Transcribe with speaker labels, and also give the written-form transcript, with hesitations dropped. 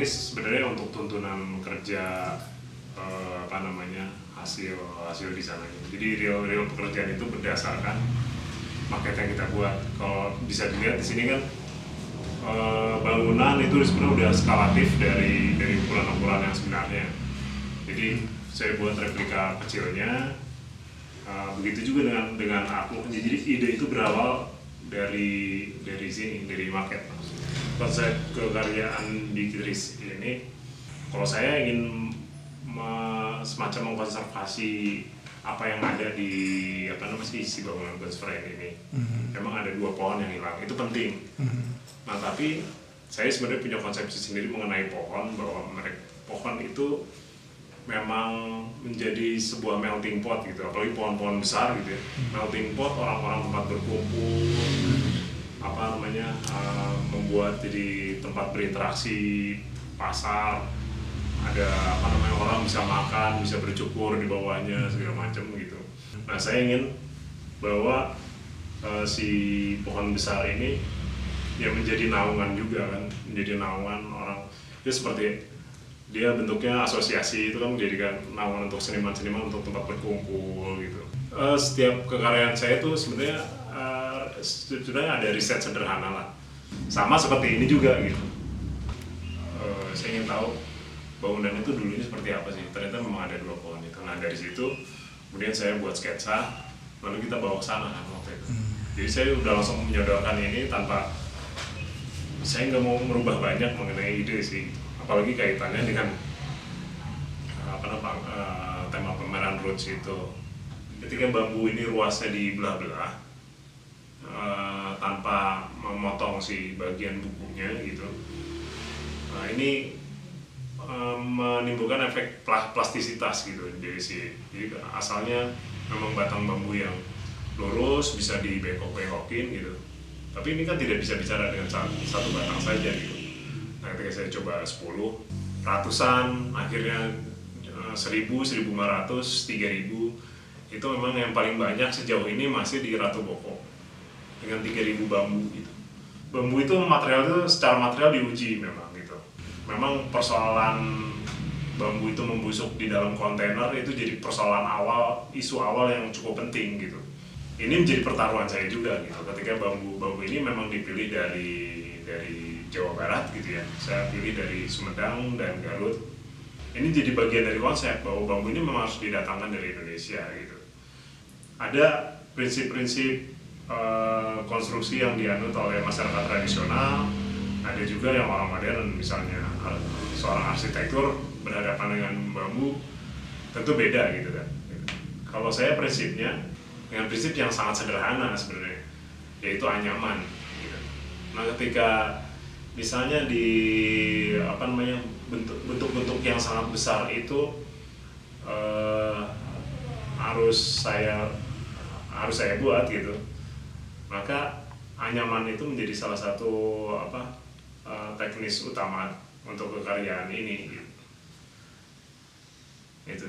Speaker 1: teknis sebenarnya untuk tuntunan kerja hasil di sana. Jadi real pekerjaan itu berdasarkan maket yang kita buat. Kalau bisa dilihat di sini kan bangunan itu sebenarnya udah skalatif dari ukuran-ukuran yang sebenarnya. Jadi saya buat replika kecilnya. Begitu juga dengan aku. Jadi ide itu berawal dari sini, dari market. Konsep kekaryaan di Kitris ini, kalau saya ingin semacam mengkonservasi apa yang ada di isi bangunan God's Friend ini. Memang ada 2 pohon yang hilang, itu penting. Nah tapi saya sebenarnya punya konsepsi sendiri mengenai pohon, bahwa pohon itu memang menjadi sebuah melting pot gitu, apalagi pohon-pohon besar gitu ya. Melting pot, orang-orang tempat berkumpul, membuat jadi tempat berinteraksi, pasar, ada orang bisa makan, bisa bercukur di bawahnya segala macam gitu. Nah saya ingin bahwa si pohon besar ini ya menjadi naungan juga kan, menjadi naungan orang. Itu seperti dia bentuknya asosiasi, itu kan menjadikan naungan untuk seniman-seniman untuk tempat berkumpul gitu. Setiap kekaryaan saya itu sebenarnya ada riset sederhana lah, sama seperti ini juga gitu. Saya ingin tahu bangunan itu dulunya seperti apa sih. Ternyata memang ada 2 pohon itu. Nah dari situ kemudian saya buat sketsa, lalu kita bawa ke sana kan waktu itu. Jadi saya udah langsung menyodorkan ini tanpa, saya nggak mau merubah banyak mengenai ide sih, apalagi kaitannya dengan tema pameran Roots itu. Ketika bambu ini ruasnya dibelah-belah tanpa memotong si bagian bukunya gitu, ini menimbulkan efek plastisitas gitu dari jadi asalnya memang batang bambu yang lurus bisa dibengkok-bengkokin gitu, tapi ini kan tidak bisa bicara dengan satu batang saja gitu. Nah ketika saya coba 10, ratusan, akhirnya 1000, 1500, 3000, itu memang yang paling banyak sejauh ini masih di Ratu Boko dengan 3000 bambu gitu. Bambu itu secara material diuji memang gitu. Memang persoalan bambu itu membusuk di dalam kontainer itu jadi persoalan awal, isu awal yang cukup penting gitu. Ini menjadi pertaruhan saya juga gitu. Ketika bambu ini memang dipilih dari Jawa Barat gitu ya. Saya pilih dari Sumedang dan Garut. Ini jadi bagian dari konsep bahwa bambu ini memang harus didatangkan dari Indonesia gitu. Ada prinsip-prinsip konstruksi yang dianut oleh masyarakat tradisional, ada juga yang orang modern, misalnya seorang arsitektur berhadapan dengan bambu tentu beda gitu kan. Kalau saya prinsipnya dengan prinsip yang sangat sederhana sebenarnya, yaitu anyaman gitu. Nah ketika misalnya di bentuk-bentuk yang sangat besar itu harus saya buat gitu, maka anyaman itu menjadi salah satu teknis utama untuk kekaryaan ini gitu. Itu.